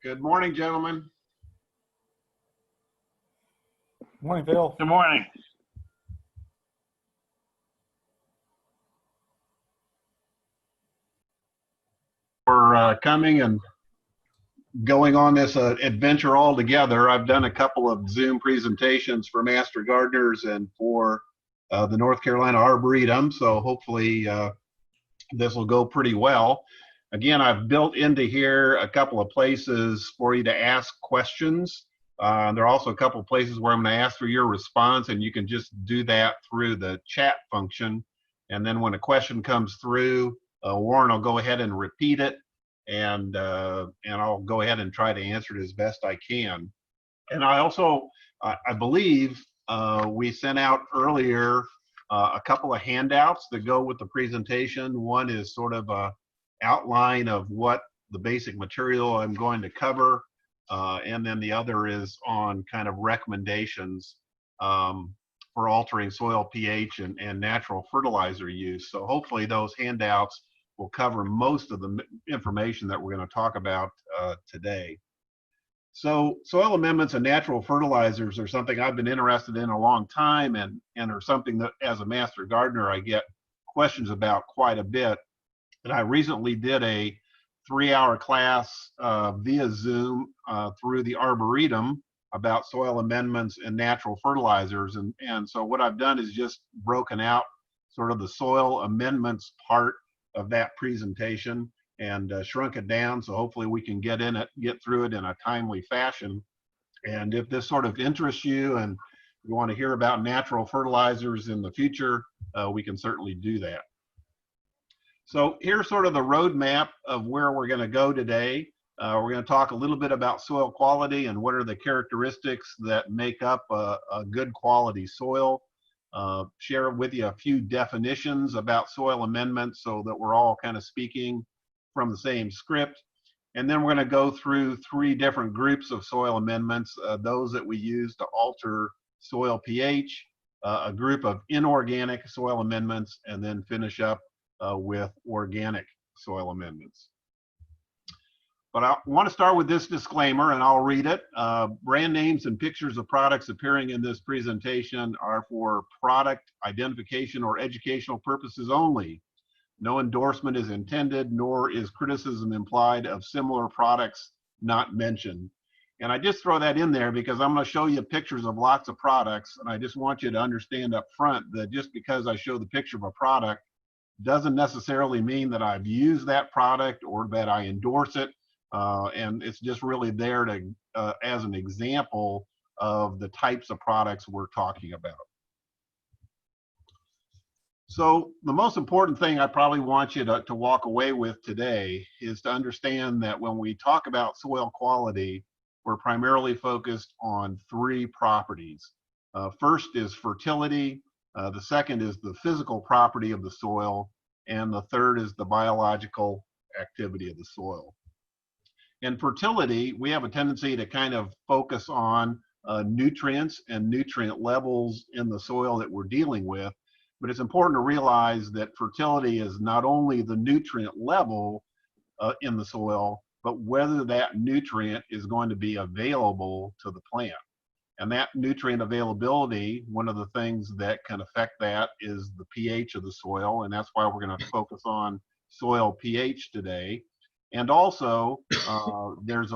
Good morning, gentlemen. Morning, Phil. Good morning. For coming and going on this adventure all together. I've done a couple of Zoom presentations for Master Gardeners and for the North Carolina Arboretum, so hopefully this will go pretty well. Again, I've built into here a couple of places for you to ask questions. There are also a couple of places where I'm going to ask for your response, and you can just do that through the chat function. And then when a question comes through, Warren will go ahead and repeat it, and I'll go ahead and try to answer it as best I can. And I also, I believe we sent out earlier a couple of handouts that go with the presentation. One is sort of a outline of what the basic material I'm going to cover, and then the other is on kind of recommendations for altering soil pH and natural fertilizer use. So hopefully those handouts will cover most of the information that we're going to talk about today. So soil amendments and natural fertilizers are something I've been interested in a long time, and are something that as a master gardener I get questions about quite a bit. And I recently did a 3-hour class via Zoom through the Arboretum about soil amendments and natural fertilizers. And so what I've done is just broken out sort of the soil amendments part of that presentation and shrunk it down, so hopefully we can get through it in a timely fashion. And if this sort of interests you and you want to hear about natural fertilizers in the future, we can certainly do that. So here's sort of the roadmap of where we're going to go today. We're going to talk a little bit about soil quality and what are the characteristics that make up a good quality soil. Share with you a few definitions about soil amendments so that we're all kind of speaking from the same script. And then we're going to go through 3 different groups of soil amendments, those that we use to alter soil pH, a group of inorganic soil amendments, and then finish up with organic soil amendments. But I want to start with this disclaimer, and I'll read it. Brand names and pictures of products appearing in this presentation are for product identification or educational purposes only. No endorsement is intended, nor is criticism implied of similar products not mentioned. And I just throw that in there because I'm going to show you pictures of lots of products, and I just want you to understand up front that just because I show the picture of a product doesn't necessarily mean that I've used that product or that I endorse it. And it's just really there to as an example of the types of products we're talking about. So the most important thing I probably want you to walk away with today is to understand that when we talk about soil quality, we're primarily focused on 3 properties. First is fertility, the second is the physical property of the soil, and the third is the biological activity of the soil. In fertility, we have a tendency to kind of focus on nutrients and nutrient levels in the soil that we're dealing with, but it's important to realize that fertility is not only the nutrient level in the soil, but whether that nutrient is going to be available to the plant. And that nutrient availability, one of the things that can affect that is the pH of the soil, and that's why we're going to focus on soil pH today. And also, there's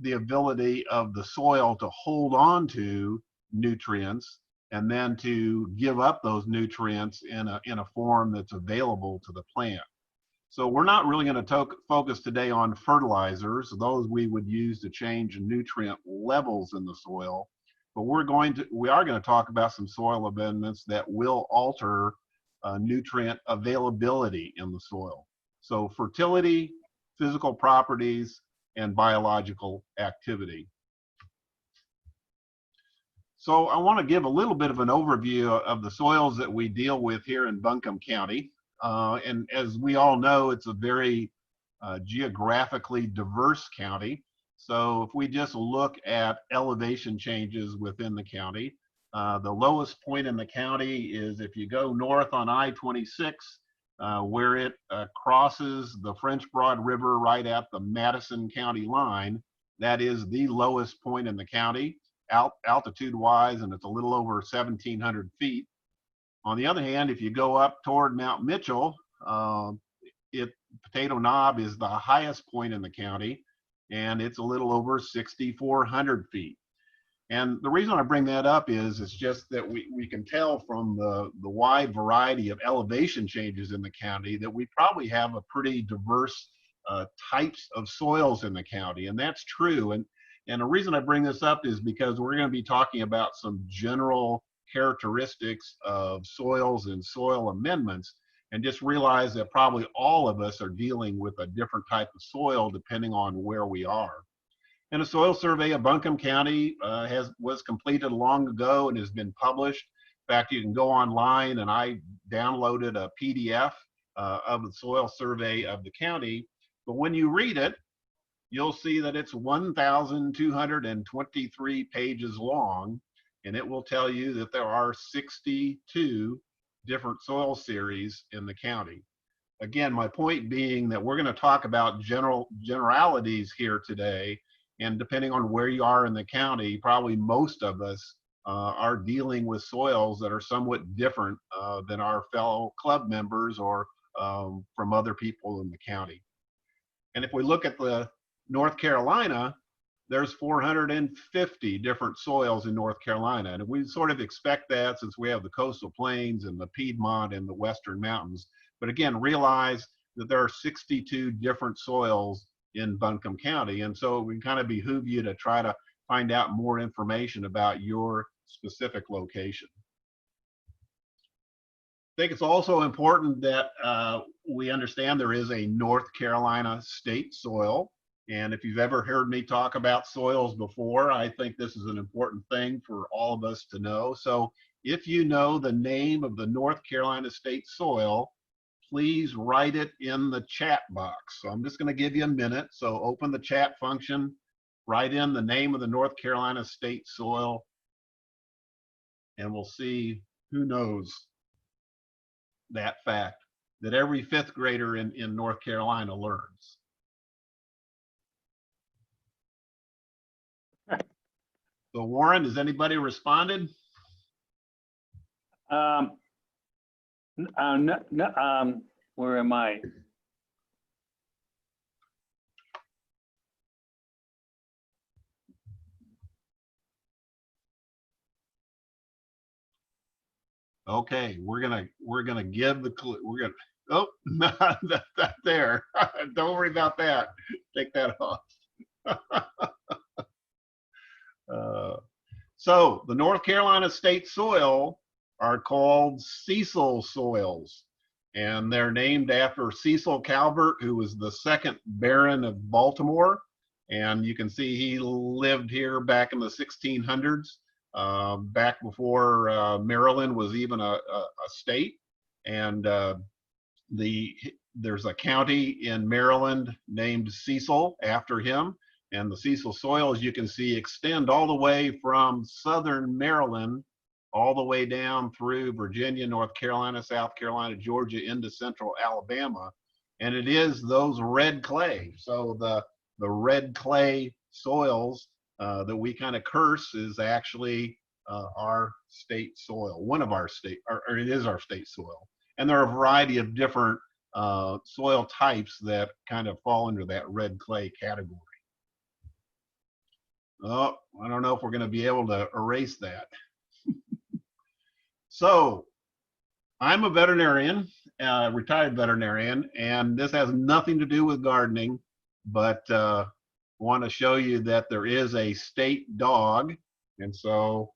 the ability of the soil to hold on to nutrients and then to give up those nutrients in a form that's available to the plant. So we're not really going to focus today on fertilizers, those we would use to change nutrient levels in the soil. But we are going to talk about some soil amendments that will alter nutrient availability in the soil. So fertility, physical properties, and biological activity. So I want to give a little bit of an overview of the soils that we deal with here in Buncombe County. And as we all know, it's a very geographically diverse county. So if we just look at elevation changes within the county, the lowest point in the county is if you go north on I-26, where it crosses the French Broad River right at the Madison County line. that is the lowest point in the county, altitude-wise, and it's a little over 1,700 feet. On the other hand, if you go up toward Mount Mitchell, Potato Knob is the highest point in the county, and it's a little over 6,400 feet. And the reason I bring that up is it's just that we can tell from the wide variety of elevation changes in the county that we probably have a pretty diverse types of soils in the county, and that's true. And the reason I bring this up is because we're going to be talking about some general characteristics of soils and soil amendments, and just realize that probably all of us are dealing with a different type of soil depending on where we are. And a soil survey of Buncombe County was completed long ago and has been published. In fact, you can go online, and I downloaded a PDF of the soil survey of the county. But when you read it, you'll see that it's 1,223 pages long, and it will tell you that there are 62 different soil series in the county. Again, my point being that we're going to talk about generalities here today, and depending on where you are in the county, probably most of us are dealing with soils that are somewhat different than our fellow club members or from other people in the county. And if we look at the North Carolina, there's 450 different soils in North Carolina. And we sort of expect that since we have the coastal plains and the Piedmont and the Western Mountains. But again, realize that there are 62 different soils in Buncombe County. And so we kind of behoove you to try to find out more information about your specific location. I think it's also important that we understand there is a North Carolina state soil. And if you've ever heard me talk about soils before, I think this is an important thing for all of us to know. So if you know the name of the North Carolina state soil, please write it in the chat box. So I'm just going to give you a minute. So open the chat function, write in the name of the North Carolina state soil, and we'll see who knows that fact that every fifth grader in North Carolina learns. So Warren, has anybody responded? Where am I? Okay, we're gonna give the clue. We're gonna, oh, that there. Don't worry about that. Take that off. So the North Carolina state soil are called Cecil soils, and they're named after Cecil Calvert, who was the second Baron of Baltimore. And you can see he lived here back in the 1600s, back before Maryland was even a state. And there's a county in Maryland named Cecil after him. And the Cecil soils, you can see, extend all the way from southern Maryland all the way down through Virginia, North Carolina, South Carolina, Georgia, into central Alabama. And it is those red clay. So the red clay soils that we kind of curse is actually our state soil, one of our state, or it is our state soil. And there are a variety of different soil types that kind of fall under that red clay category. Oh, I don't know if we're going to be able to erase that. So I'm a veterinarian, retired veterinarian, and this has nothing to do with gardening, but want to show you that there is a state dog. And so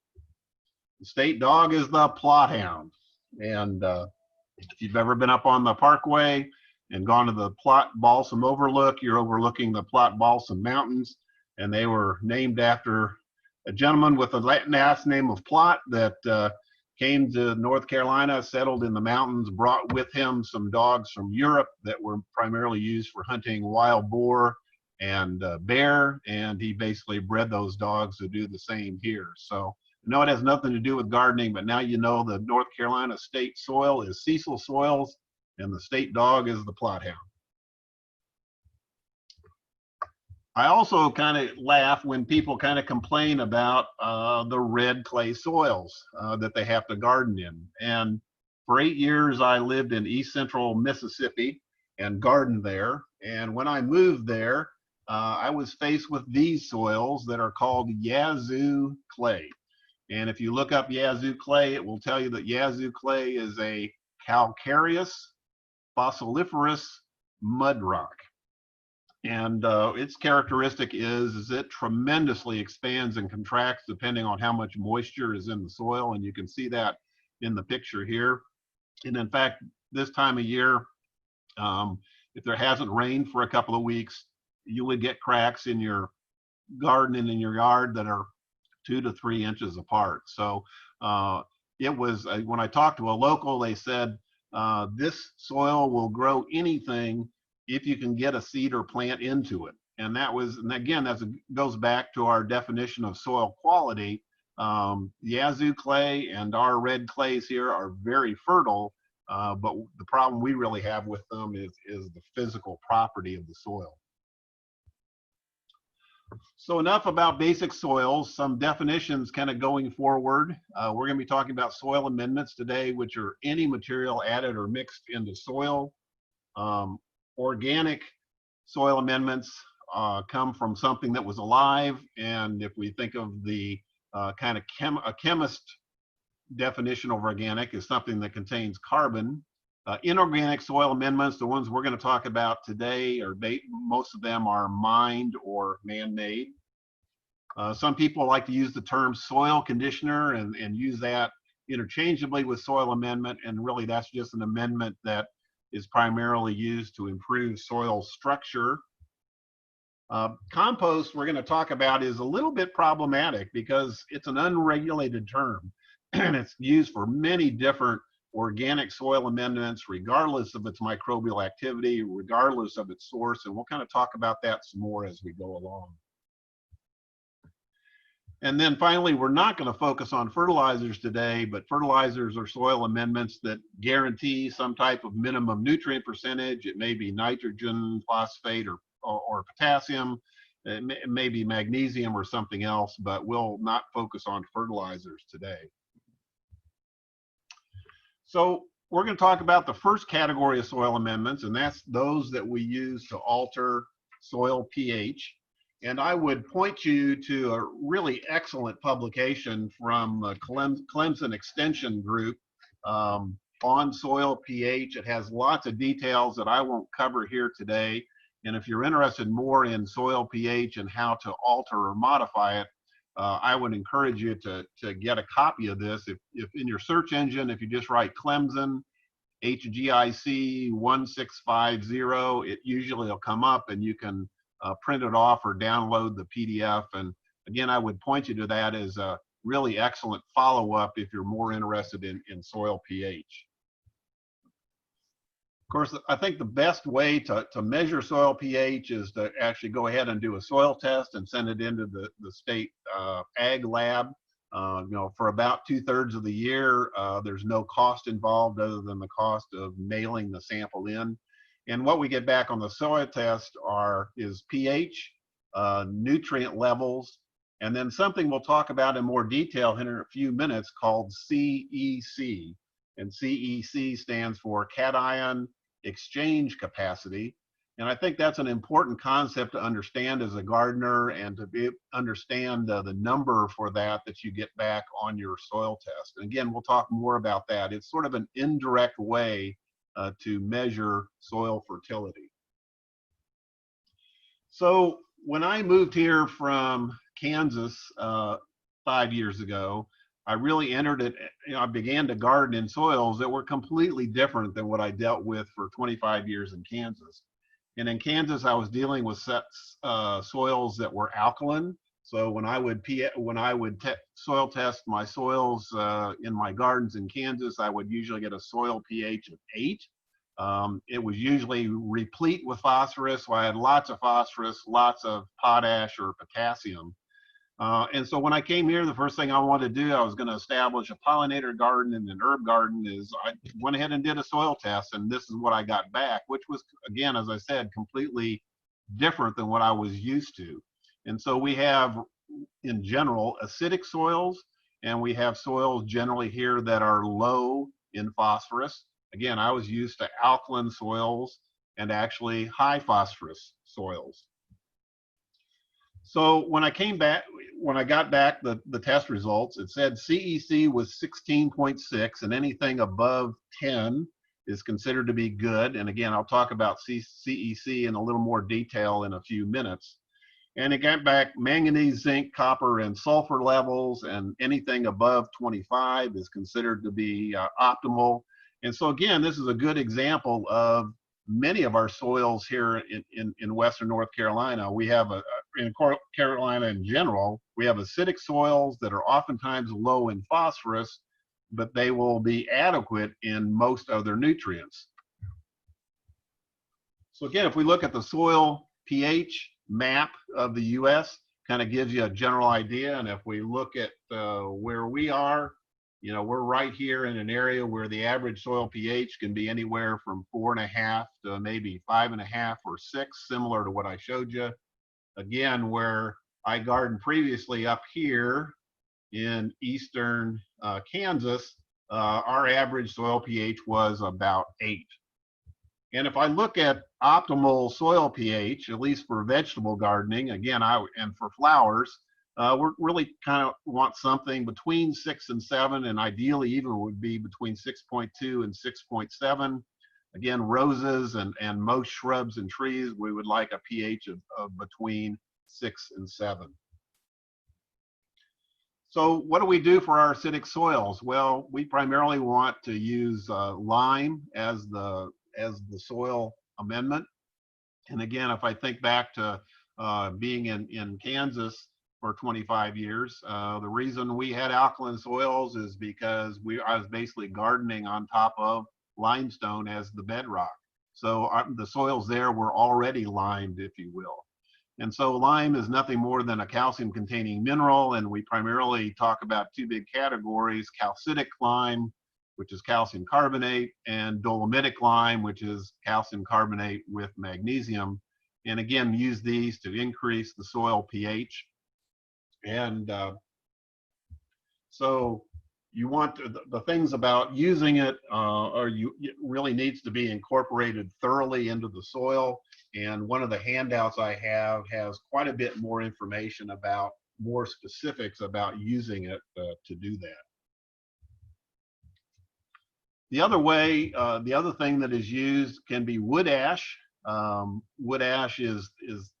the state dog is the Plot Hound. And if you've ever been up on the Parkway and gone to the Plot Balsam Overlook, you're overlooking the Plot Balsam Mountains. And they were named after a gentleman with a last name of Plot that came to North Carolina, settled in the mountains, brought with him some dogs from Europe that were primarily used for hunting wild boar and bear, and he basically bred those dogs to do the same here. So I know it has nothing to do with gardening, but now you know the North Carolina state soil is Cecil soils, and the state dog is the Plot Hound. I also kind of laugh when people kind of complain about the red clay soils that they have to garden in. And for 8 years, I lived in East Central Mississippi and gardened there. And when I moved there, I was faced with these soils that are called Yazoo clay. And if you look up Yazoo clay, it will tell you that Yazoo clay is a calcareous fossiliferous mud rock. And its characteristic is it tremendously expands and contracts depending on how much moisture is in the soil. And you can see that in the picture here. And in fact, this time of year, if there hasn't rained for a couple of weeks, you would get cracks in your garden and in your yard that are 2 to 3 inches apart. So it was, when I talked to a local, they said, this soil will grow anything if you can get a seed or plant into it. And that was, and again, that goes back to our definition of soil quality. Yazoo clay and our red clays here are very fertile, but the problem we really have with them is the physical property of the soil. So enough about basic soils, some definitions kind of going forward. We're going to be talking about soil amendments today, which are any material added or mixed into soil. Organic soil amendments come from something that was alive, and if we think of the kind of a chemist definition of organic is something that contains carbon. Inorganic soil amendments, the ones we're going to talk about today, most of them are mined or man-made. Some people like to use the term soil conditioner and use that interchangeably with soil amendment, and really that's just an amendment that is primarily used to improve soil structure. Compost, we're going to talk about, is a little bit problematic because it's an unregulated term and it's used for many different organic soil amendments, regardless of its microbial activity, regardless of its source, and we'll kind of talk about that some more as we go along. And then finally, we're not going to focus on fertilizers today, but fertilizers are soil amendments that guarantee some type of minimum nutrient percentage. It may be nitrogen, phosphate, or potassium. It may be magnesium or something else, but we'll not focus on fertilizers today. So we're going to talk about the first category of soil amendments, and that's those that we use to alter soil pH. And I would point you to a really excellent publication from Clemson Extension Group on soil pH. It has lots of details that I won't cover here today. And if you're interested more in soil pH and how to alter or modify it, I would encourage you to get a copy of this. If in your search engine, if you just write Clemson HGIC 1650, it usually will come up and you can print it off or download the PDF. And again, I would point you to that as a really excellent follow-up if you're more interested in soil pH. Of course, I think the best way to measure soil pH is to actually go ahead and do a soil test and send it into the state ag lab. For about 2/3 of the year, there's no cost involved other than the cost of mailing the sample in. And what we get back on the soil test is pH, nutrient levels, and then something we'll talk about in more detail in a few minutes called CEC. And CEC stands for cation exchange capacity. And I think that's an important concept to understand as a gardener and to understand the number for that you get back on your soil test. And again, we'll talk more about that. It's sort of an indirect way to measure soil fertility. So when I moved here from Kansas 5 years ago, I really entered it, I began to garden in soils that were completely different than what I dealt with for 25 years in Kansas. And in Kansas, I was dealing with soils that were alkaline. So when I would soil test my soils in my gardens in Kansas, I would usually get a soil pH of 8. It was usually replete with phosphorus, so I had lots of phosphorus, lots of potash or potassium. And so when I came here, the first thing I wanted to do, I was going to establish a pollinator garden and an herb garden. I went ahead and did a soil test, and this is what I got back, which was, again, as I said, completely different than what I was used to. And so we have, in general, acidic soils, and we have soils generally here that are low in phosphorus. Again, I was used to alkaline soils and actually high phosphorus soils. So when I got back the test results, it said CEC was 16.6, and anything above 10 is considered to be good. And again, I'll talk about CEC in a little more detail in a few minutes. And it got back manganese, zinc, copper, and sulfur levels, and anything above 25 is considered to be optimal. And so again, this is a good example of many of our soils here in Western North Carolina. We have in Carolina in general, we have acidic soils that are oftentimes low in phosphorus, but they will be adequate in most other nutrients. So again, if we look at the soil pH map of the US, kind of gives you a general idea. And if we look at where we are, we're right here in an area where the average soil pH can be anywhere from 4.5 to maybe 5.5 or 6, similar to what I showed you. Again, where I gardened previously up here in eastern Kansas, our average soil pH was about 8. And if I look at optimal soil pH, at least for vegetable gardening, again, and for flowers, we're really kind of want something between 6 and 7, and ideally even would be between 6.2 and 6.7. Again, roses and most shrubs and trees, we would like a pH of between 6 and 7. So what do we do for our acidic soils? Well, we primarily want to use lime as the soil amendment. And again, if I think back to being in Kansas for 25 years, the reason we had alkaline soils is because I was basically gardening on top of limestone as the bedrock. So the soils there were already limed, if you will. And so lime is nothing more than a calcium containing mineral, and we primarily talk about two big categories: calcitic lime, which is calcium carbonate, and dolomitic lime, which is calcium carbonate with magnesium. And again, use these to increase the soil pH. And so you want the things about using it, it really needs to be incorporated thoroughly into the soil. And one of the handouts I have has quite a bit more information about more specifics about using it to do that. The other way, the other thing that is used can be wood ash. Wood ash is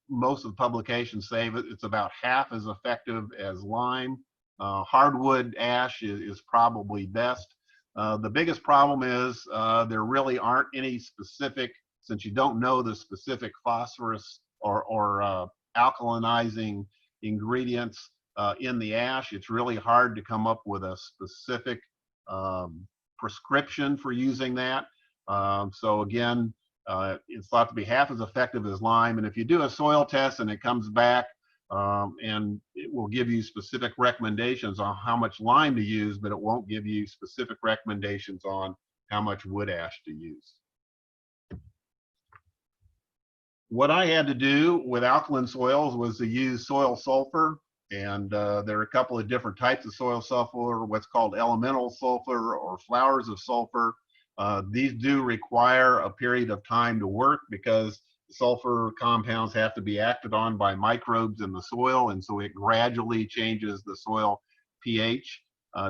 most of the publications say it's about half as effective as lime. Hardwood ash is probably best. The biggest problem is there really aren't any specific, since you don't know the specific phosphorus or alkalinizing ingredients in the ash, it's really hard to come up with a specific prescription for using that. So again, it's thought to be half as effective as lime. And if you do a soil test and it comes back, and it will give you specific recommendations on how much lime to use, but it won't give you specific recommendations on how much wood ash to use. What I had to do with alkaline soils was to use soil sulfur. And there are a couple of different types of soil sulfur, what's called elemental sulfur or flowers of sulfur. These do require a period of time to work because sulfur compounds have to be acted on by microbes in the soil, and so it gradually changes the soil pH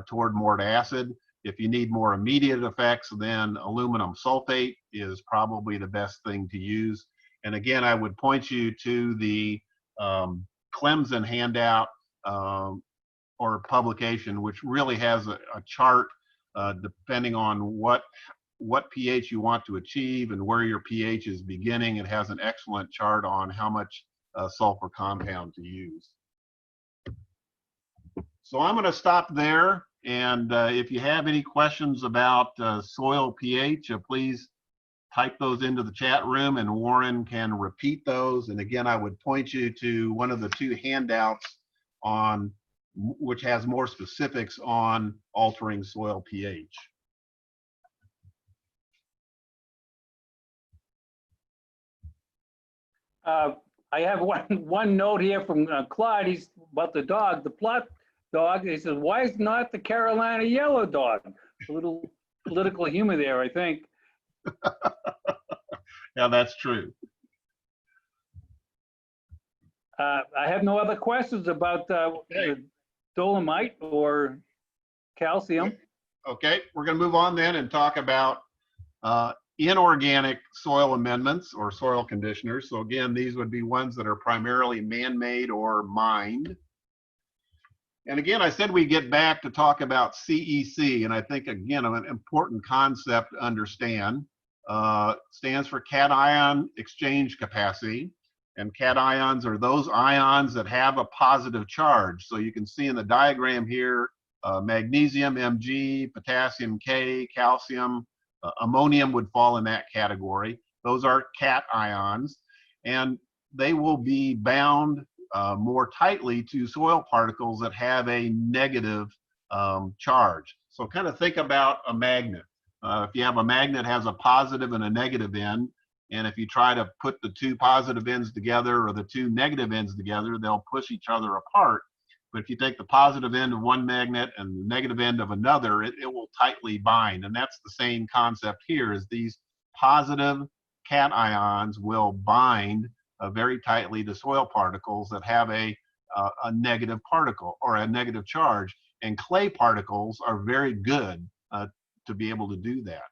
toward more acid. If you need more immediate effects, then aluminum sulfate is probably the best thing to use. And again, I would point you to the Clemson handout or publication, which really has a chart depending on what pH you want to achieve and where your pH is beginning. It has an excellent chart on how much sulfur compound to use. So I'm going to stop there, and if you have any questions about soil pH, please type those into the chat room and Warren can repeat those. And again, I would point you to one of the two handouts on which has more specifics on altering soil pH. I have one note here from Clyde. He's about the dog, the plot dog. He says, "Why is not the Carolina yellow dog?" A little political humor there, I think. Yeah, that's true. I have no other questions about the dolomite or calcium. Okay, we're going to move on then and talk about inorganic soil amendments or soil conditioners. So again, these would be ones that are primarily man-made or mined. And again, I said we get back to talk about CEC, and I think again an important concept to understand. Stands for cation exchange capacity, and cations are those ions that have a positive charge. So you can see in the diagram here, magnesium Mg, potassium K, calcium, ammonium would fall in that category. Those are cations, and they will be bound more tightly to soil particles that have a negative charge. So kind of think about a magnet. If you have a magnet has a positive and a negative end, and if you try to put the two positive ends together or the two negative ends together, they'll push each other apart. But if you take the positive end of one magnet and the negative end of another, it will tightly bind. And that's the same concept here, is these positive cations will bind very tightly to soil particles that have a negative particle or a negative charge. And clay particles are very good to be able to do that.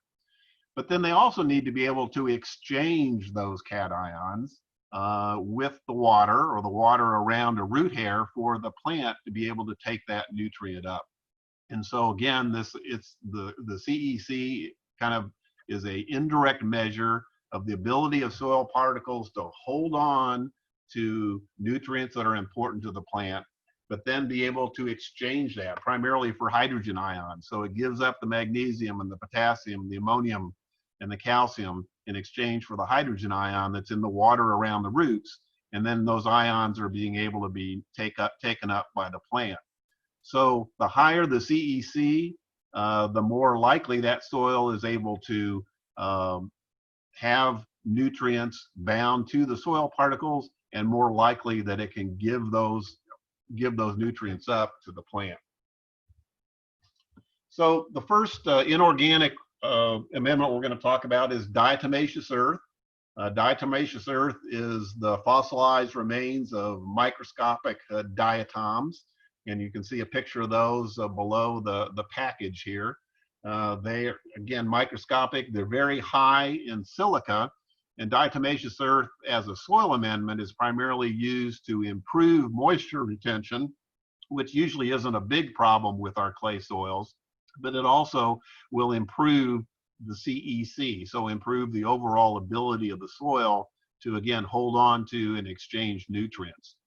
But then they also need to be able to exchange those cations with the water or the water around a root hair for the plant to be able to take that nutrient up. And so again, the CEC kind of is a indirect measure of the ability of soil particles to hold on to nutrients that are important to the plant, but then be able to exchange that primarily for hydrogen ions. So it gives up the magnesium and the potassium, the ammonium and the calcium in exchange for the hydrogen ion that's in the water around the roots. And then those ions are being able to be taken up by the plant. So the higher the CEC, the more likely that soil is able to have nutrients bound to the soil particles, and more likely that it can give those nutrients up to the plant. So the first inorganic amendment we're going to talk about is diatomaceous earth. Diatomaceous earth is the fossilized remains of microscopic diatoms, and you can see a picture of those below the package here. They are, again, microscopic. They're very high in silica, and diatomaceous earth as a soil amendment is primarily used to improve moisture retention, which usually isn't a big problem with our clay soils, but it also will improve the CEC, so improve the overall ability of the soil to, again, hold on to and exchange nutrients.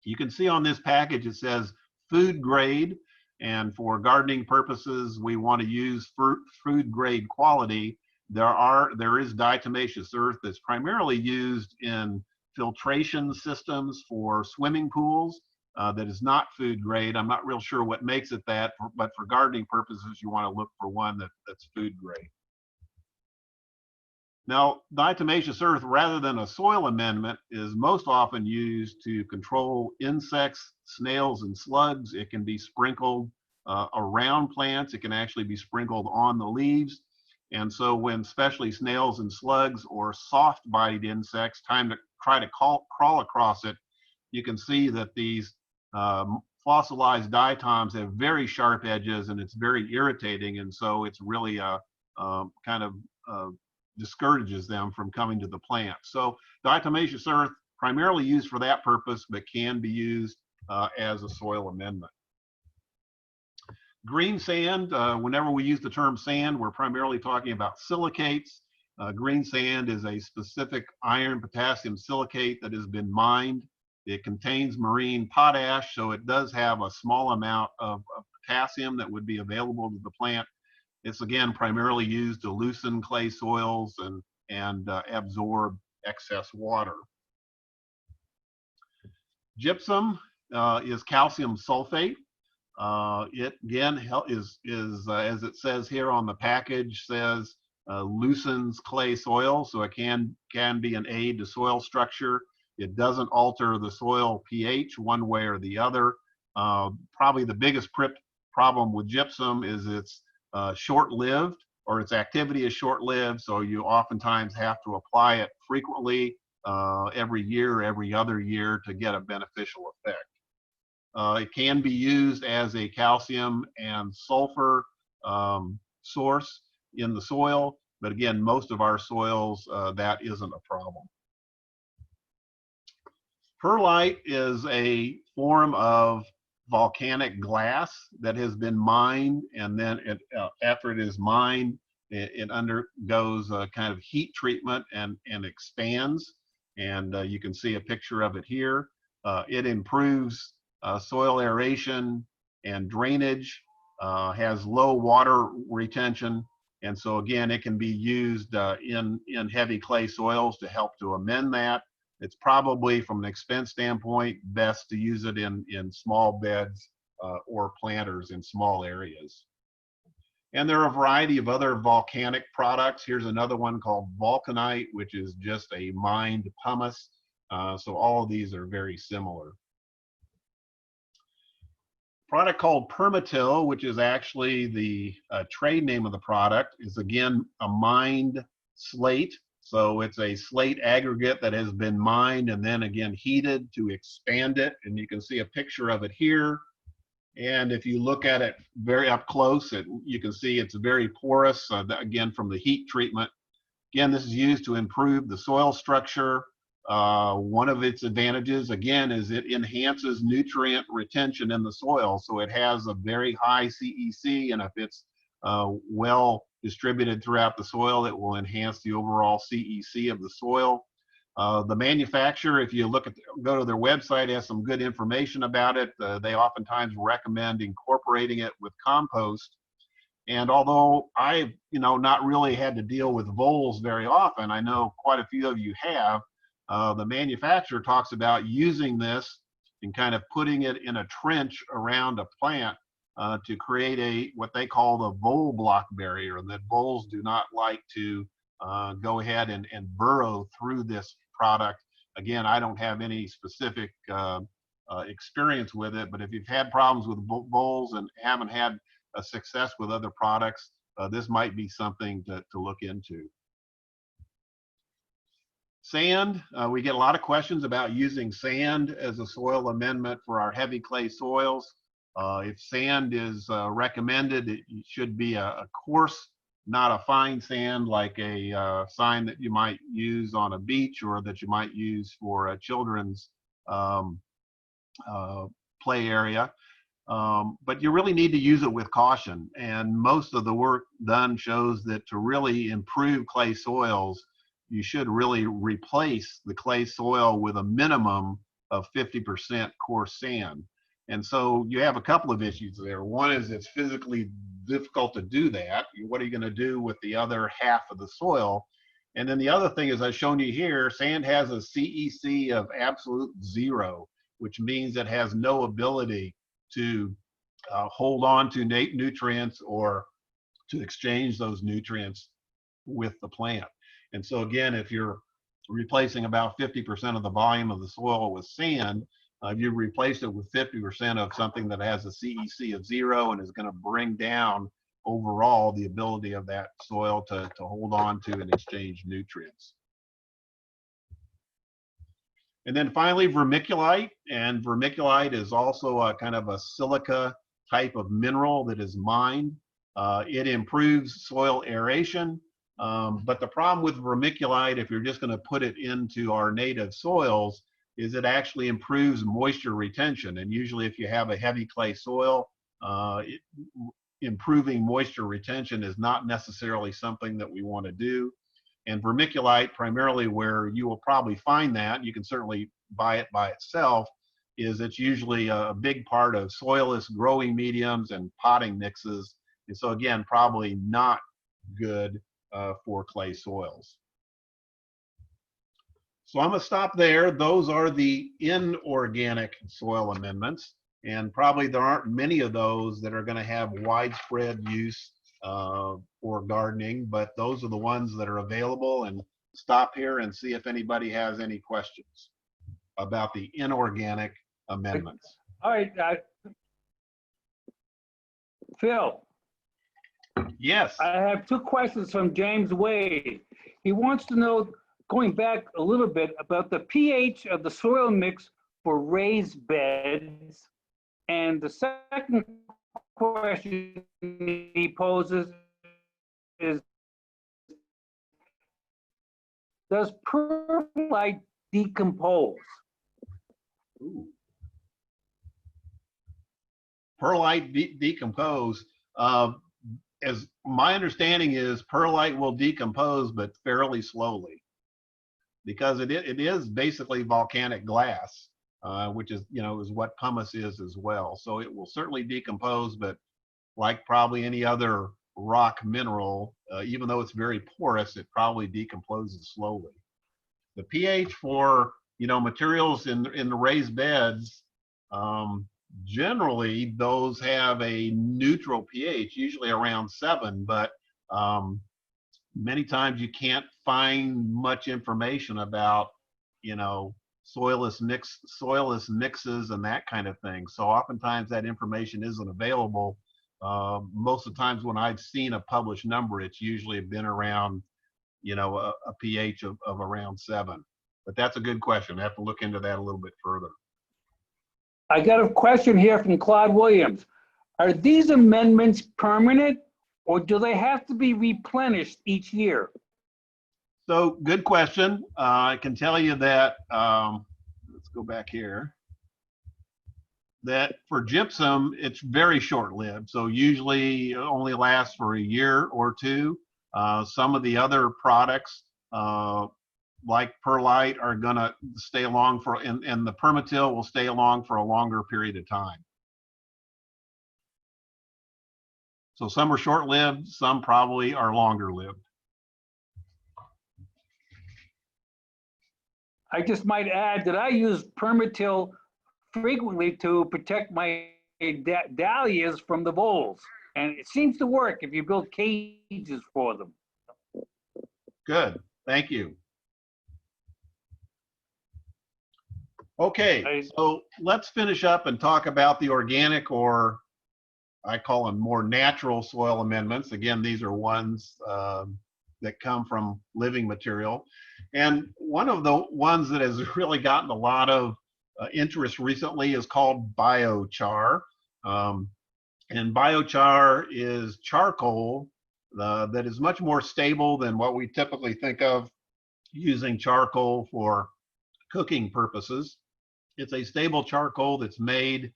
You can see on this package it says food grade, and for gardening purposes we want to use food grade quality. There is diatomaceous earth that's primarily used in filtration systems for swimming pools. That is not food grade. I'm not real sure what makes it that, but for gardening purposes you want to look for one that's food grade. Now, diatomaceous earth, rather than a soil amendment, is most often used to control insects, snails, and slugs. It can be sprinkled around plants. It can actually be sprinkled on the leaves. And so when especially snails and slugs or soft-bodied insects try to crawl across it, you can see that these fossilized diatoms have very sharp edges, and it's very irritating. And so it's really kind of discourages them from coming to the plant. So diatomaceous earth primarily used for that purpose, but can be used as a soil amendment. Greensand, whenever we use the term sand, we're primarily talking about silicates. Greensand is a specific iron potassium silicate that has been mined. It contains marine potash, so it does have a small amount of potassium that would be available to the plant. It's, again, primarily used to loosen clay soils and absorb excess water. Gypsum is calcium sulfate. It, again, is as it says here on the package, says loosens clay soil, so it can be an aid to soil structure. It doesn't alter the soil pH one way or the other. Probably the biggest problem with gypsum is it's short-lived, or its activity is short-lived, so you oftentimes have to apply it frequently, every year, every other year, to get a beneficial effect. It can be used as a calcium and sulfur source in the soil, but again, most of our soils, that isn't a problem. Perlite is a form of volcanic glass that has been mined, and then after it is mined, it undergoes a kind of heat treatment and expands. And you can see a picture of it here. It improves soil aeration and drainage, has low water retention, and so again, it can be used in heavy clay soils to help to amend that. It's probably, from an expense standpoint, best to use it in small beds or planters in small areas. And there are a variety of other volcanic products. Here's another one called vulcanite, which is just a mined pumice. So all of these are very similar. Product called Permatil, which is actually the trade name of the product, is again a mined slate. So it's a slate aggregate that has been mined and then again heated to expand it. And you can see a picture of it here. And if you look at it very up close, you can see it's very porous, again, from the heat treatment. Again, this is used to improve the soil structure. One of its advantages, again, is it enhances nutrient retention in the soil. So it has a very high CEC, and if it's well distributed throughout the soil, it will enhance the overall CEC of the soil. The manufacturer, if you go to their website, has some good information about it. They oftentimes recommend incorporating it with compost. And although I've not really had to deal with voles very often, I know quite a few of you have. The manufacturer talks about using this and kind of putting it in a trench around a plant to create what they call the vole block barrier, and that voles do not like to go ahead and burrow through this product. Again, I don't have any specific experience with it, but if you've had problems with voles and haven't had a success with other products, this might be something to look into. Sand, we get a lot of questions about using sand as a soil amendment for our heavy clay soils. If sand is recommended, it should be a coarse, not a fine sand like a sand that you might use on a beach or that you might use for a children's play area. But you really need to use it with caution. And most of the work done shows that to really improve clay soils, you should really replace the clay soil with a minimum of 50% coarse sand. And so you have a couple of issues there. One is it's physically difficult to do that. What are you going to do with the other half of the soil? And then the other thing is, I've shown you here, sand has a CEC of absolute 0, which means it has no ability to hold on to nutrients or to exchange those nutrients with the plant. And so again, if you're replacing about 50% of the volume of the soil with sand, you replace it with 50% of something that has a CEC of 0 and is going to bring down overall the ability of that soil to hold on to and exchange nutrients. And then finally, vermiculite. And vermiculite is also a kind of a silica type of mineral that is mined. It improves soil aeration. But the problem with vermiculite, if you're just going to put it into our native soils, is it actually improves moisture retention. And usually if you have a heavy clay soil, improving moisture retention is not necessarily something that we want to do. And vermiculite, primarily where you will probably find that, you can certainly buy it by itself, is it's usually a big part of soilless growing mediums and potting mixes. And so again, probably not good for clay soils. So I'm going to stop there. Those are the inorganic soil amendments, and probably there aren't many of those that are going to have widespread use for gardening, but those are the ones that are available. And stop here and see if anybody has any questions. about the inorganic amendments. All right, Phil, Yes. I have two questions from James Wade. He wants to know, going back a little bit, about the pH of the soil mix for raised beds. And the second question he poses is, does perlite decompose? Ooh. Perlite decompose. As my understanding is, perlite will decompose, but fairly slowly, because it is basically volcanic glass, which is, is what pumice is as well. So it will certainly decompose, but like probably any other rock mineral, even though it's very porous, it probably decomposes slowly. The pH for materials in the raised beds, generally those have a neutral pH, usually around 7, but many times you can't find much information about soilless mixes and that kind of thing. So oftentimes that information isn't available. Most of the times when I've seen a published number, it's usually been around a pH of around 7. But that's a good question. I have to look into that a little bit further. I got a question here from Claude Williams. Are these amendments permanent, or do they have to be replenished each year? So good question. I can tell you that, let's go back here, that for gypsum, it's very short-lived. So usually it only lasts for a year or two. Some of the other products, like perlite, are gonna stay along for, and the permatil will stay along for a longer period of time. So some are short-lived, some probably are longer-lived. I just might add that I use permatil frequently to protect my dahlias from the voles. And it seems to work if you build cages for them. Good, thank you. Okay, so let's finish up and talk about the organic, or I call them more natural soil amendments. Again, these are ones that come from living material. And one of the ones that has really gotten a lot of interest recently is called biochar. And biochar is charcoal that is much more stable than what we typically think of using charcoal for cooking purposes. It's a stable charcoal that's made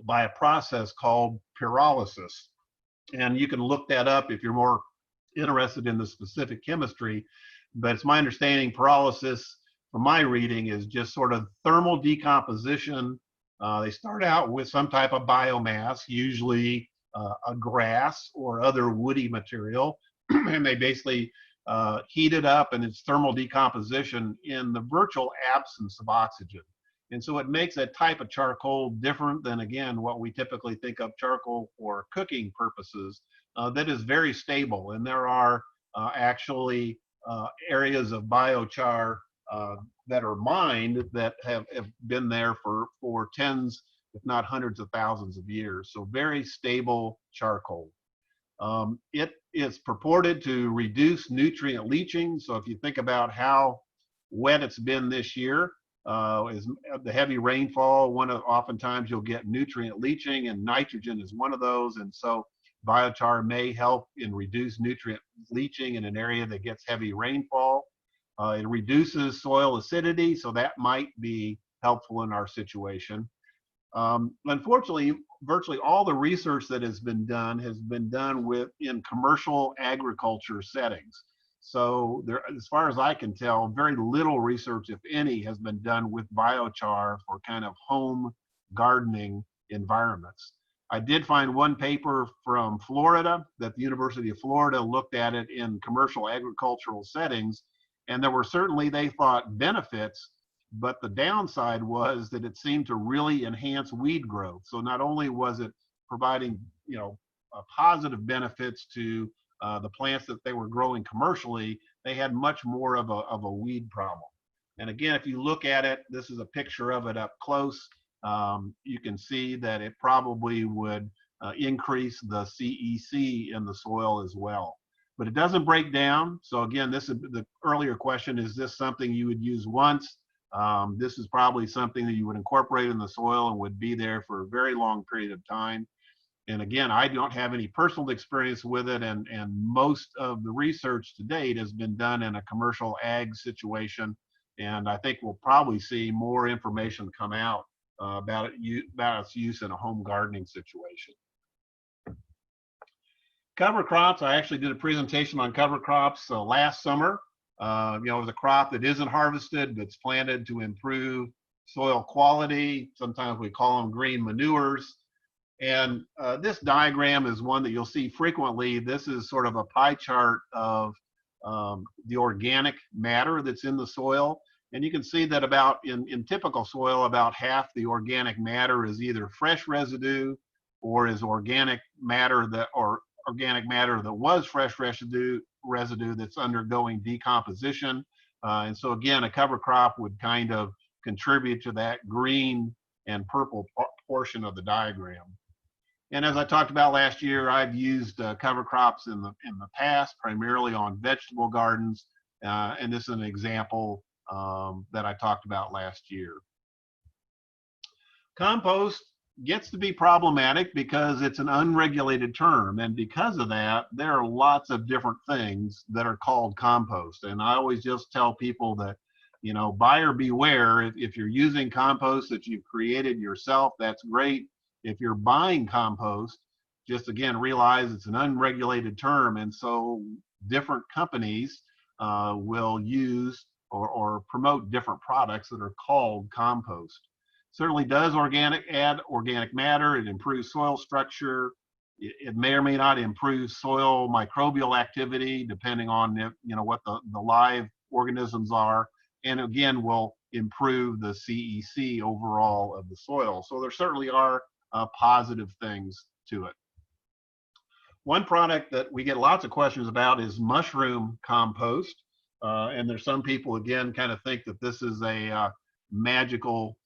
by a process called pyrolysis. And you can look that up if you're more interested in the specific chemistry. But it's my understanding pyrolysis, from my reading, is just sort of thermal decomposition. They start out with some type of biomass, usually a grass or other woody material, and they basically heat it up, and it's thermal decomposition in the virtual absence of oxygen. And so it makes that type of charcoal different than, again, what we typically think of charcoal for cooking purposes, that is very stable. And there are actually areas of biochar that are mined that have been there for tens, if not hundreds of thousands of years. So very stable charcoal. It is purported to reduce nutrient leaching. So if you think about how wet it's been this year, is the heavy rainfall, oftentimes you'll get nutrient leaching, and nitrogen is one of those. And so biochar may help in reduce nutrient leaching in an area that gets heavy rainfall. It reduces soil acidity, so that might be helpful in our situation. Unfortunately, virtually all the research that has been done in commercial agriculture settings. So there, as far as I can tell, very little research, if any, has been done with biochar for kind of home gardening environments. I did find one paper from Florida that the University of Florida looked at it in commercial agricultural settings, and there were certainly, they thought, benefits, but the downside was that it seemed to really enhance weed growth. So not only was it providing, positive benefits to the plants that they were growing commercially, they had much more of a weed problem. And again, if you look at it, this is a picture of it up close. You can see that it probably would increase the CEC in the soil as well. But it doesn't break down. So again, this is the earlier question, is this something you would use once? This is probably something that you would incorporate in the soil and would be there for a very long period of time. And again, I don't have any personal experience with it, and most of the research to date has been done in a commercial ag situation. And I think we'll probably see more information come out about its use in a home gardening situation. Cover crops, I actually did a presentation on cover crops last summer. You know, the crop that isn't harvested, but it's planted to improve soil quality. Sometimes we call them green manures. And this diagram is one that you'll see frequently. This is sort of a pie chart of the organic matter that's in the soil. And you can see that about in typical soil, about half the organic matter is either fresh residue or is organic matter that was fresh residue that's undergoing decomposition. And so again, a cover crop would kind of contribute to that green and purple portion of the diagram. And as I talked about last year, I've used cover crops in the past, primarily on vegetable gardens. And this is an example that I talked about last year. Compost gets to be problematic because it's an unregulated term. And because of that, there are lots of different things that are called compost. And I always just tell people that, you know, buyer beware. If you're using compost that you've created yourself, that's great. If you're buying compost, just again, realize it's an unregulated term. And so different companies will use or promote different products that are called compost. Certainly does add organic matter. It improves soil structure. It may or may not improve soil microbial activity, depending on what the live organisms are. And again, will improve the CEC overall of the soil. So there certainly are positive things to it. One product that we get lots of questions about is mushroom compost. And there's some people, again, kind of think that this is a magical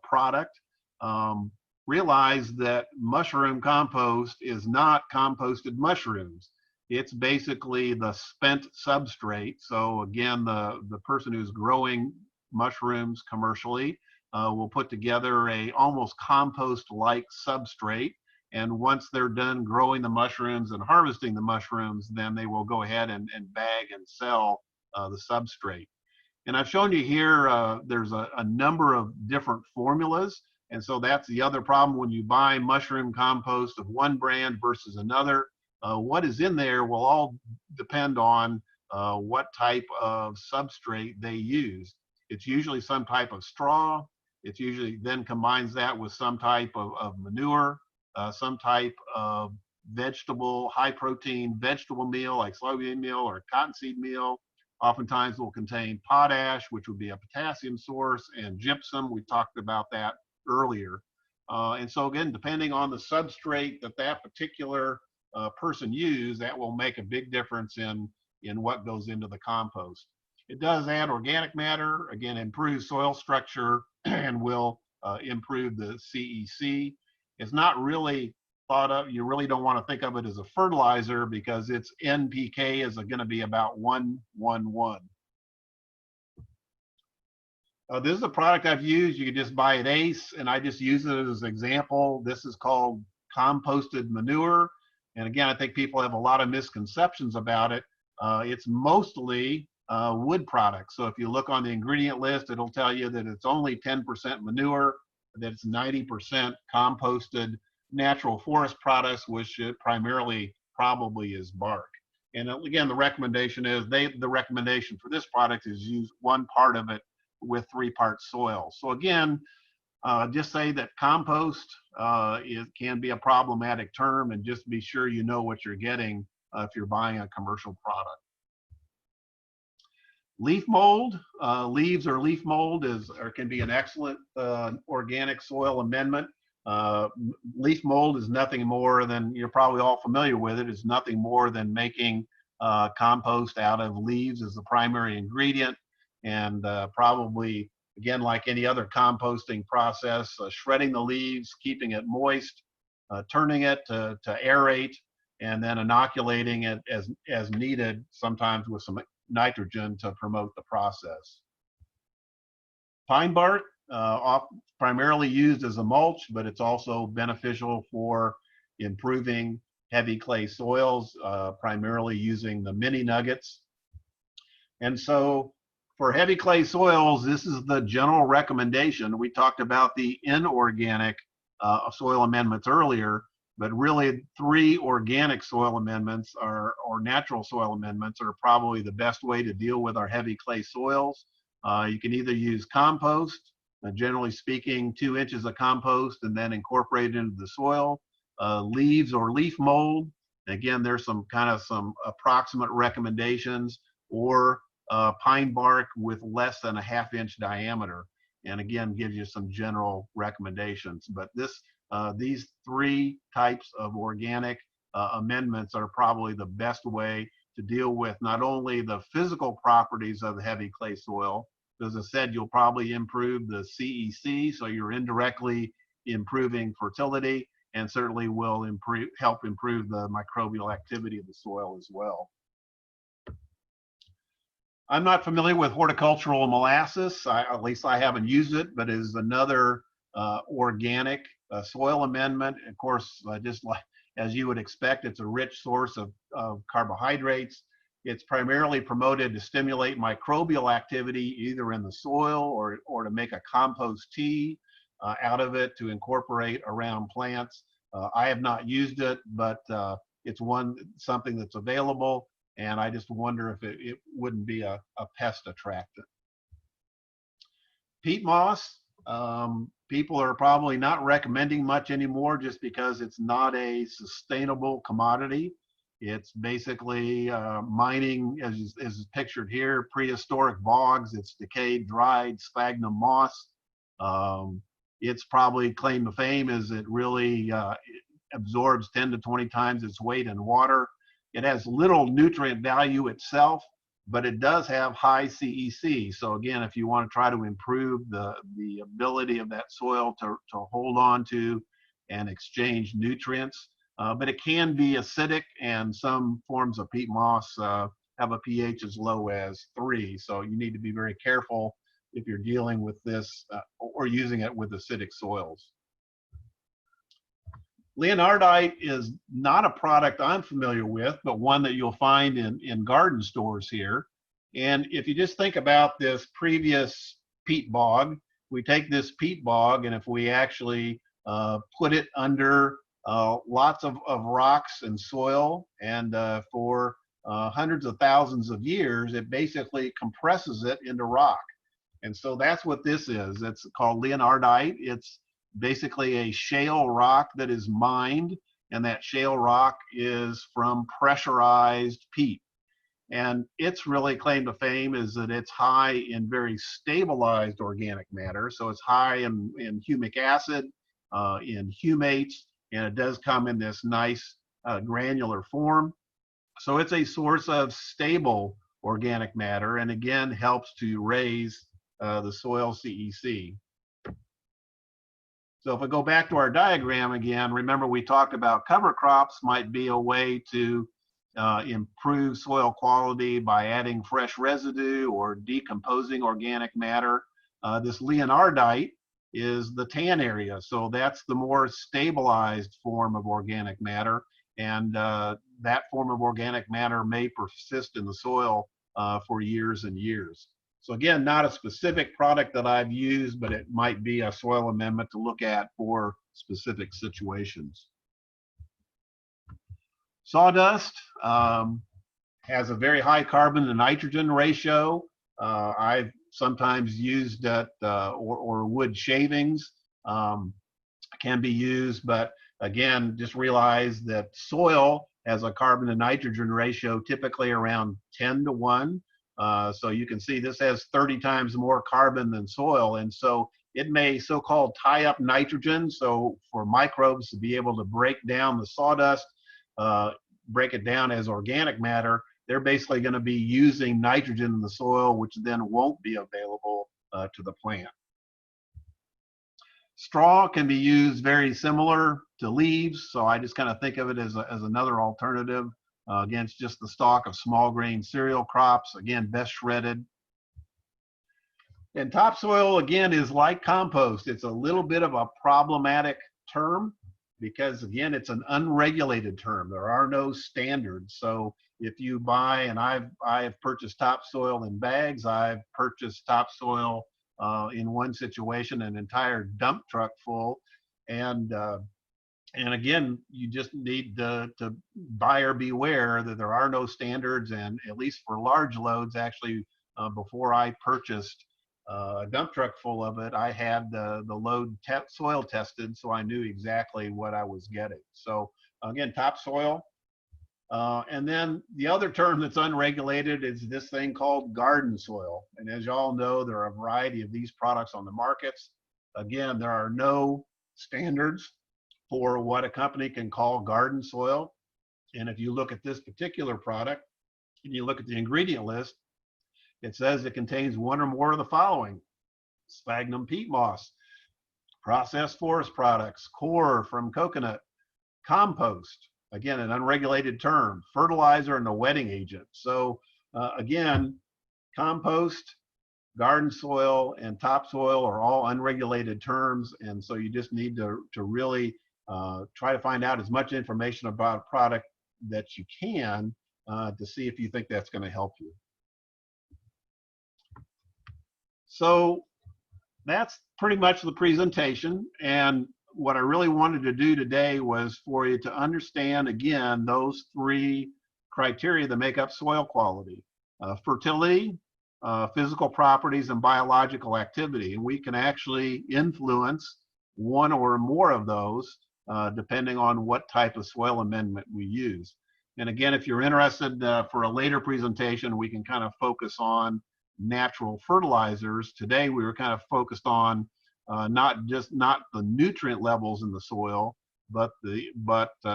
product. Realize that mushroom compost is not composted mushrooms. It's basically the spent substrate. So again, the person who's growing mushrooms commercially will put together a almost compost-like substrate. And once they're done growing the mushrooms and harvesting the mushrooms, then they will go ahead and bag and sell the substrate. And I've shown you here, there's a number of different formulas. And so that's the other problem when you buy mushroom compost of one brand versus another. What is in there will all depend on what type of substrate they use. It's usually some type of straw. It usually then combines that with some type of manure, some type of high protein vegetable meal like soybean meal or cottonseed meal. Oftentimes will contain potash, which would be a potassium source, and gypsum. We talked about that earlier. And so again, depending on the substrate that particular person used, that will make a big difference in what goes into the compost. It does add organic matter, again, improves soil structure and will improve the CEC. It's not really thought of, you really don't want to think of it as a fertilizer because its NPK is going to be about 1:1:1. This is a product I've used. You can just buy at Ace, and I just use it as an example. This is called Composted Manure. And again, I think people have a lot of misconceptions about it. It's mostly wood products. So if you look on the ingredient list, it'll tell you that it's only 10% manure, that it's 90% composted natural forest products, which primarily probably is bark. And again, the recommendation is the recommendation for this product is use 1 part of it with 3 parts soil. So again, just say that compost can be a problematic term, and just be sure you know what you're getting if you're buying a commercial product. Leaf mold, leaves or leaf mold can be an excellent organic soil amendment. Leaf mold is nothing more than, you're probably all familiar with it, is nothing more than making compost out of leaves as the primary ingredient. and probably, again, like any other composting process, shredding the leaves, keeping it moist, turning it to aerate, and then inoculating it as needed, sometimes with some nitrogen to promote the process. Pine bark, primarily used as a mulch, but it's also beneficial for improving heavy clay soils, primarily using the mini nuggets. And so for heavy clay soils, this is the general recommendation. We talked about the inorganic soil amendments earlier, but really 3 organic soil amendments or natural soil amendments are probably the best way to deal with our heavy clay soils. You can either use compost, generally speaking, 2 inches of compost and then incorporate it into the soil, leaves or leaf mold. Again, there's some approximate recommendations, or pine bark with less than a 1/2 inch diameter. And again, gives you some general recommendations. But these 3 types of organic amendments are probably the best way to deal with not only the physical properties of the heavy clay soil, as I said, you'll probably improve the CEC, so you're indirectly improving fertility, and certainly will help improve the microbial activity of the soil as well. I'm not familiar with horticultural molasses. At least I haven't used it, but it is another organic soil amendment. Of course, just like as you would expect, it's a rich source of carbohydrates. It's primarily promoted to stimulate microbial activity either in the soil or to make a compost tea out of it to incorporate around plants. I have not used it, but it's something that's available, and I just wonder if it wouldn't be a pest attractant. Peat moss, people are probably not recommending much anymore just because it's not a sustainable commodity. It's basically mining, as is pictured here, prehistoric bogs. It's decayed, dried sphagnum moss. Its probably claim to fame is it really absorbs 10 to 20 times its weight in water. It has little nutrient value itself, but it does have high CEC. So again, if you want to try to improve the ability of that soil to hold on to and exchange nutrients, but it can be acidic, and some forms of peat moss have a pH as low as 3. So you need to be very careful if you're dealing with this or using it with acidic soils. Leonardite is not a product I'm familiar with, but one that you'll find in garden stores here. And if you just think about this previous peat bog, we take this peat bog, and if we actually put it under lots of rocks and soil, and for hundreds of thousands of years, it basically compresses it into rock. And so that's what this is. It's called Leonardite. It's basically a shale rock that is mined, and that shale rock is from pressurized peat. And its really claim to fame is that it's high in very stabilized organic matter. So it's high in humic acid, in humates, and it does come in this nice granular form. So it's a source of stable organic matter, and again helps to raise the soil CEC. So if we go back to our diagram again, remember we talked about cover crops might be a way to improve soil quality by adding fresh residue or decomposing organic matter. This Leonardite is the tan area, so that's the more stabilized form of organic matter, and that form of organic matter may persist in the soil for years and years. So again, not a specific product that I've used, but it might be a soil amendment to look at for specific situations. Sawdust has a very high carbon to nitrogen ratio. I've sometimes used it, or wood shavings can be used, but again, just realize that soil has a carbon to nitrogen ratio typically around 10 to 1. So you can see this has 30 times more carbon than soil, and so it may so-called tie up nitrogen. So for microbes to be able to break down the sawdust, break it down as organic matter, they're basically going to be using nitrogen in the soil, which then won't be available to the plant. Straw can be used very similar to leaves, so I just kind of think of it as another alternative against just the stalk of small grain cereal crops. Again, best shredded. And topsoil, again, is like compost. It's a little bit of a problematic term because, again, it's an unregulated term. There are no standards. So if you buy, and I've purchased topsoil in bags, I've purchased topsoil in one situation, an entire dump truck full, and again, you just need to buyer beware that there are no standards, and at least for large loads, actually, before I purchased a dump truck full of it, I had the load soil tested, so I knew exactly what I was getting. So again, topsoil. And then the other term that's unregulated is this thing called garden soil. And as y'all know, there are a variety of these products on the markets. Again, there are no standards for what a company can call garden soil. And if you look at this particular product and you look at the ingredient list, it says it contains one or more of the following: sphagnum peat moss, processed forest products, core from coconut, compost, again, an unregulated term, fertilizer, and a wetting agent. So again, compost, garden soil, and topsoil are all unregulated terms. And so you just need to really try to find out as much information about a product that you can to see if you think that's going to help you. So that's pretty much the presentation. And what I really wanted to do today was for you to understand, again, those three criteria that make up soil quality: fertility, physical properties, and biological activity. And we can actually influence one or more of those depending on what type of soil amendment we use. And again, if you're interested for a later presentation, we can kind of focus on natural fertilizers. Today we were kind of focused on not the nutrient levels in the soil, but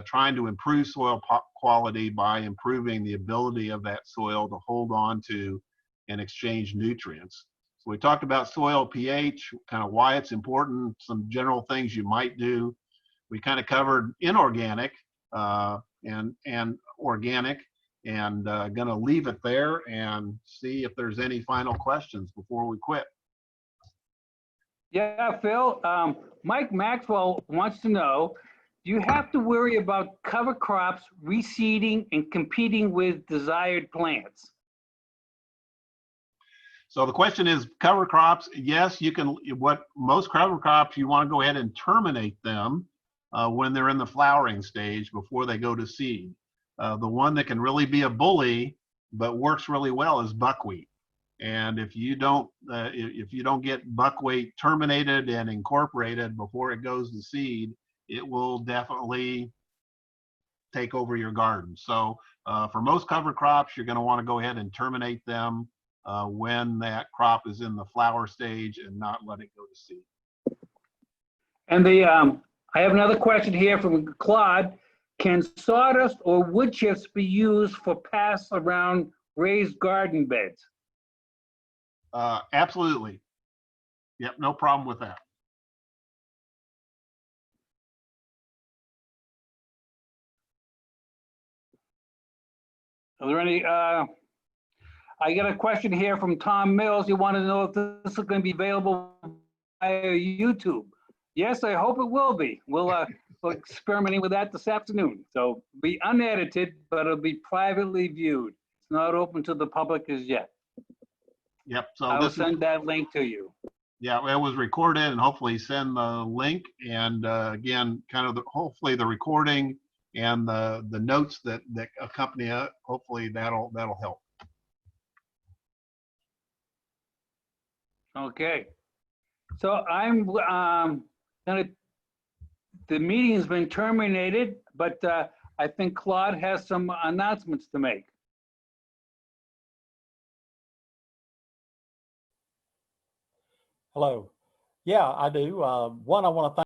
trying to improve soil quality by improving the ability of that soil to hold on to and exchange nutrients. So we talked about soil pH, kind of why it's important, some general things you might do. We kind of covered inorganic and organic, and going to leave it there and see if there's any final questions before we quit. Yeah, Phil, Mike Maxwell wants to know, do you have to worry about cover crops reseeding and competing with desired plants? So the question is, cover crops, yes, you can. What most cover crops, you want to go ahead and terminate them when they're in the flowering stage before they go to seed. The one that can really be a bully but works really well is buckwheat. And if you don't get buckwheat terminated and incorporated before it goes to seed, it will definitely take over your garden. So for most cover crops, you're going to want to go ahead and terminate them when that crop is in the flower stage and not let it go to seed. And I have another question here from Claude. Can sawdust or wood chips be used for pass around raised garden beds? Absolutely. Yep, no problem with that. Are there any, I got a question here from Tom Mills. You want to know if this is going to be available via YouTube. Yes, I hope it will be. We're experimenting with that this afternoon. So be unedited, but it'll be privately viewed. It's not open to the public as yet. Yep. So I will send that link to you. Yeah, it was recorded, and hopefully send the link. And again, kind of hopefully the recording and the notes that accompany it. Hopefully that'll help. Okay. So I'm the meeting has been terminated, but I think Claude has some announcements to make. Hello. Yeah, I do. One, I want to thank